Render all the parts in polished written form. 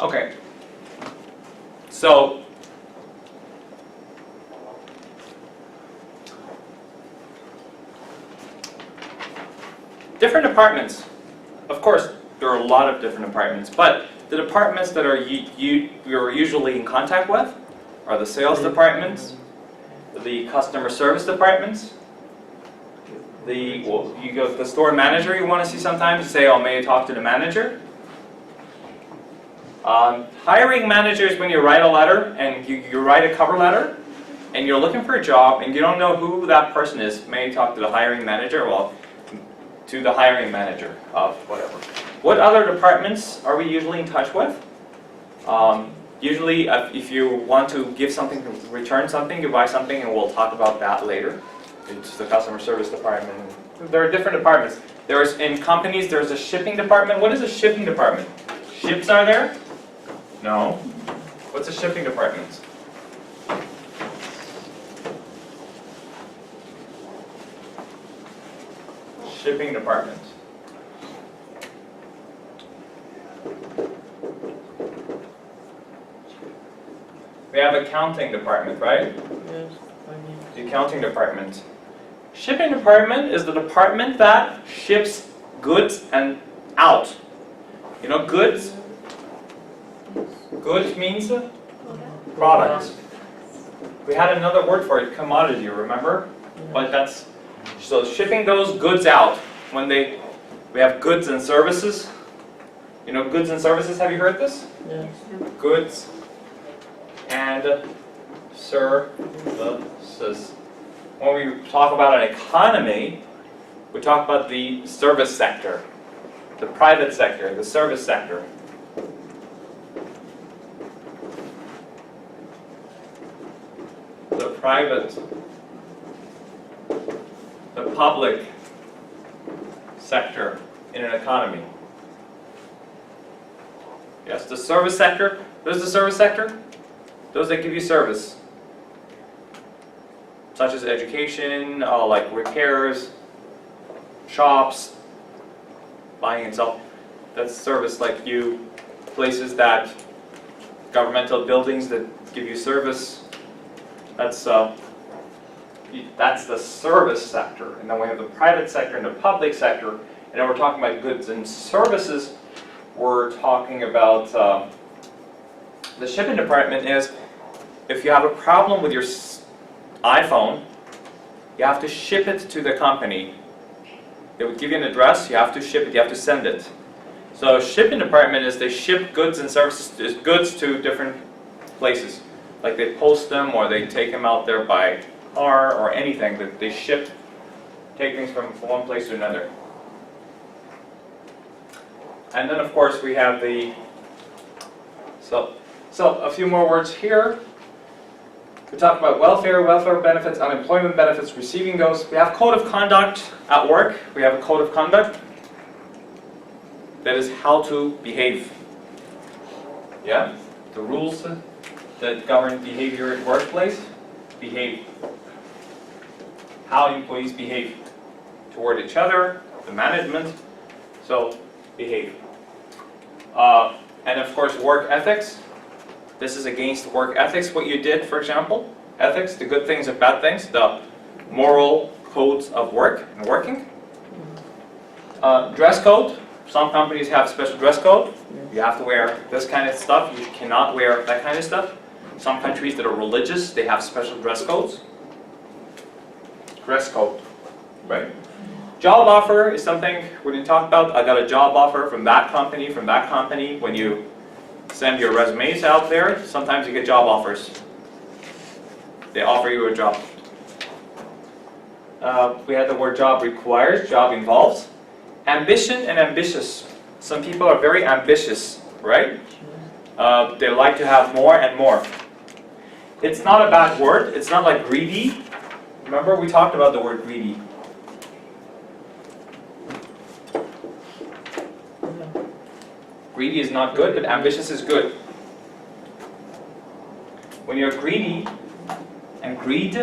Okay. So different departments. Of course, there are a lot of different departments, but the departments that are you're usually in contact with are the sales departments, the customer service departments, you go to the store manager you want to see sometimes, you say, oh, may I talk to the manager? Hiring managers, when you write a letter and you write a cover letter and you're looking for a job and you don't know who that person is, may I talk to the hiring manager? Well, to the hiring manager of whatever. What other departments are we usually in touch with? Usually if you want to give something, return something, you buy something, and we'll talk about that later. It's the customer service department. There are different departments. In companies, there's a shipping department. What is a shipping department? Ships are there? No. What's a shipping department? Shipping department. We have accounting department, right? Yes. The accounting department. Shipping department is the department that ships goods and out. You know goods? Goods means product. We had another word for it, commodity, remember? But that's, so shipping those goods out. When we have goods and services. You know goods and services, have you heard this? Yes. Goods and services. When we talk about an economy, we talk about the service sector, the private sector, the service sector. The private, the public sector in an economy. Yes, the service sector. What is the service sector? Those that give you service, such as education, like repairs, shops, buying and selling. That's service, like places that, governmental buildings that give you service. That's the service sector. And then we have the private sector and the public sector. And then we're talking about goods and services. We're talking about the shipping department is, if you have a problem with your iPhone, you have to ship it to the company. They would give you an address, you have to ship it, you have to send it. So shipping department is they ship goods and services, goods to different places. Like they post them or they take them out there by car or anything that they ship, take things from one place to another. And then of course we have so a few more words here. We talk about welfare benefits, unemployment benefits, receiving those. We have code of conduct at work. We have a code of conduct. That is how to behave. Yeah? The rules that govern behavior at workplace, behave. How employees behave toward each other, the management. So, behave. And of course, work ethics. This is against work ethics, what you did, for example. Ethics, the good things and bad things, the moral codes of work and working. Dress code. Some companies have special dress code. You have to wear this kind of stuff. You cannot wear that kind of stuff. Some countries that are religious, they have special dress codes. Dress code, right? Job offer is something we didn't talk about. I got a job offer from that company, When you send your resumes out there, sometimes you get job offers. They offer you a job. We had the word job requires, job involves. Ambition and ambitious. Some people are very ambitious, right? They like to have more and more. It's not a bad word. It's not like greedy. Remember we talked about the word greedy. Greedy is not good, but ambitious is good. When you're greedy, and greed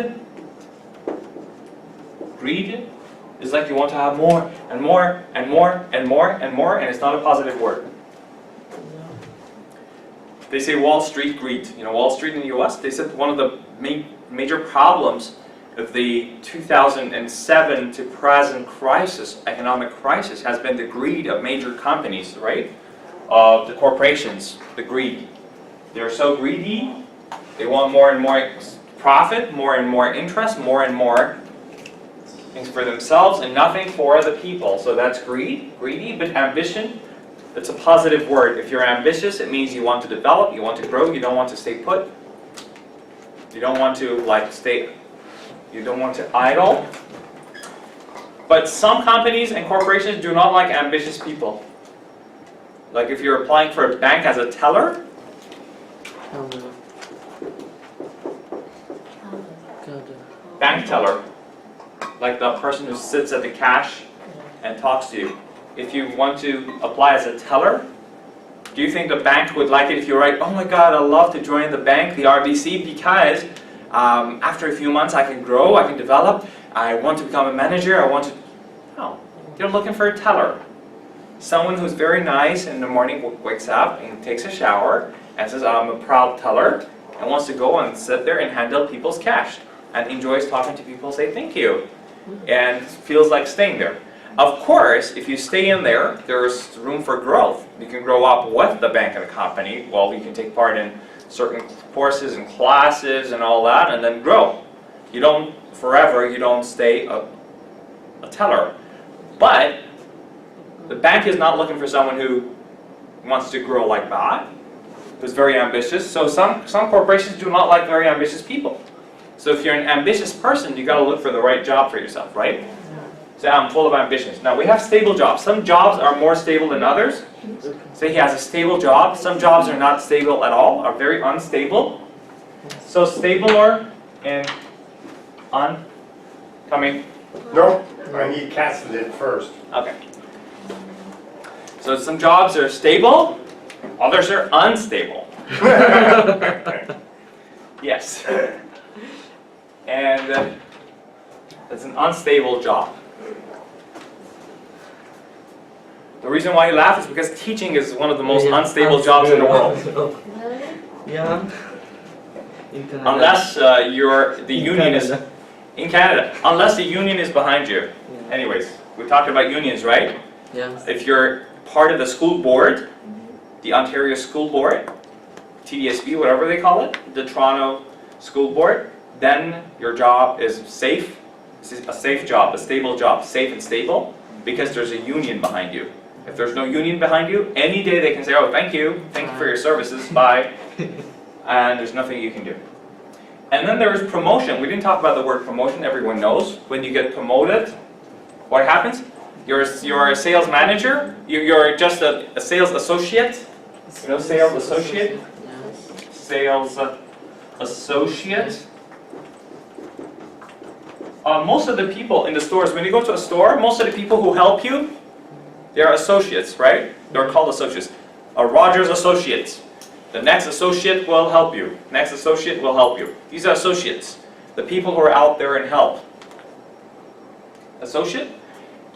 is like you want to have more and more and more and more and more, and it's not a positive word. They say Wall Street greed. You know, Wall Street in the US, they said one of the major problems of the 2007 to present crisis, economic crisis, has been the greed of major companies, right? Of the corporations, the greed. They're so greedy, they want more and more profit, more and more interest, more and more things for themselves and nothing for the people. So that's greedy, but ambition, it's a positive word. If you're ambitious, it means you want to develop, you want to grow, you don't want to stay put. You don't want to you don't want to idle. But some companies and corporations do not like ambitious people. Like if you're applying for a bank as a teller, bank teller, like the person who sits at the cash and talks to you. If you want to apply as a teller, do you think the bank would like it if you write, oh my god, I'd love to join the bank, the RBC, because after a few months I can grow, I can develop, I want to become a manager, No, you're looking for a teller. Someone who's very nice in the morning wakes up and takes a shower and says, I'm a proud teller, and wants to go and sit there and handle people's cash and enjoys talking to people, say thank you, and feels like staying there. Of course, if you stay in there, there's room for growth. You can grow up with the bank and the company. Well, you can take part in certain courses and classes and all that, and then grow. You don't stay a teller. But the bank is not looking for someone who wants to grow like that, who's very ambitious. So some corporations do not like very ambitious people. So if you're an ambitious person, you got to look for the right job for yourself, right? Say, I'm full of ambitions. Now we have stable jobs. Some jobs are more stable than others. Say he has a stable job. Some jobs are not stable at all, are very unstable. So stable or in oncoming? No, I need cats to did first. Okay. So some jobs are stable, others are unstable. Yes. And it's an unstable job. The reason why you laugh is because teaching is one of the most unstable jobs in the world. Yeah. Unless the union is in Canada. Unless the union is behind you. Yeah. Anyways, we talked about unions, right? Yeah. If you're part of the school board, the Ontario School Board, TDSB, whatever they call it, the Toronto School Board, then your job is safe. It's a safe job, a stable job, safe and stable, because there's a union behind you. If there's no union behind you, any day they can say, oh, thank you for your services, bye, and there's nothing you can do. And then there's promotion. We didn't talk about the word promotion. Everyone knows when you get promoted, what happens? You're a sales manager. You're just a sales associate. You know, sales associate. Sales associate. Most of the people in the stores, when you go to a store, most of the people who help you, they're associates, right? They're called associates. A Rogers associates. The next associate will help you. Next associate will help you. These are associates. The people who are out there and help. Associate.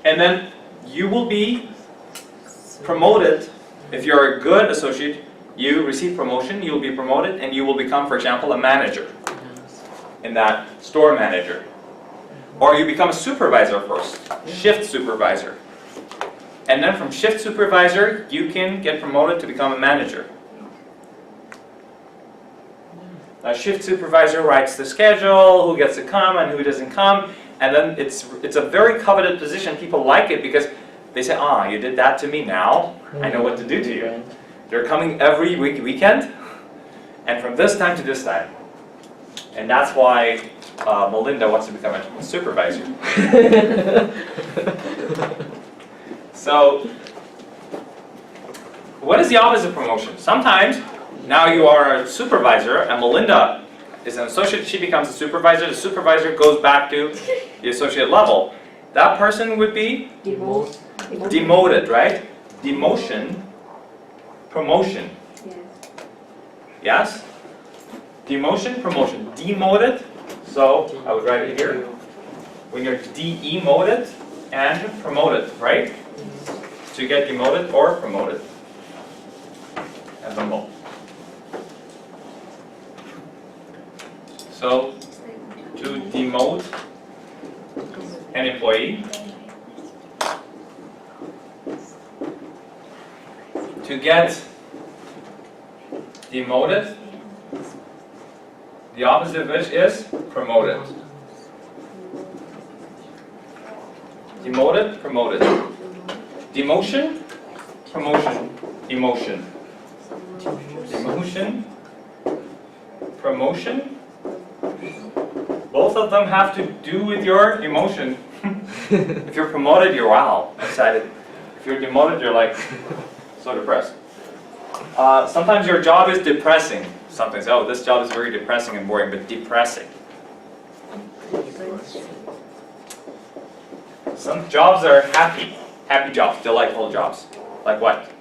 And then you will be promoted. If you're a good associate, you receive promotion, you will be promoted, and you will become, for example, a manager in that store manager. Or you become a supervisor first, shift supervisor. And then from shift supervisor, you can get promoted to become a manager. Now, shift supervisor writes the schedule, who gets to come and who doesn't come, and then it's a very coveted position. People like it because they say, ah, you did that to me, now I know what to do to you. They're coming every weekend, and from this time to this time. And that's why Melinda wants to become a supervisor. So, what is the opposite of promotion? Sometimes, now you are a supervisor, and Melinda is an associate, she becomes a supervisor, the supervisor goes back to the associate level. That person would be demoted, right? Demotion, promotion. Yes? Demotion, promotion. Demoted, so I would write it here. When you're demoted and promoted, right? So you get demoted or promoted. And then both. So, to demote an employee, to get demoted, the opposite of which is promoted. Demoted, promoted. Demotion, promotion, emotion. Demotion, promotion. Both of them have to do with your emotion. If you're promoted, you're wow, excited. If you're demoted, you're like so depressed. Sometimes your job is depressing. Sometimes, oh, this job is very depressing and boring, but depressing. Some jobs are happy. Happy jobs, delightful jobs. Like what?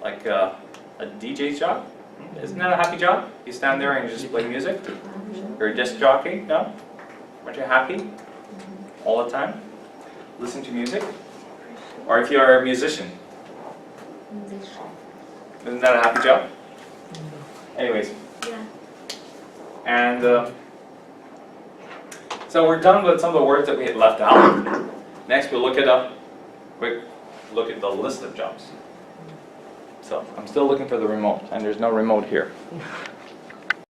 Like a DJ's job? Isn't that a happy job? You stand there and you just play music? You're a disc jockey? No? Aren't you happy? All the time? Listen to music? Or if you're a musician? Isn't that a happy job? Anyways. Yeah. And so we're done with some of the words that we had left out. Next we'll look at a quick look at the list of jobs. So I'm still looking for the remote, and there's no remote here.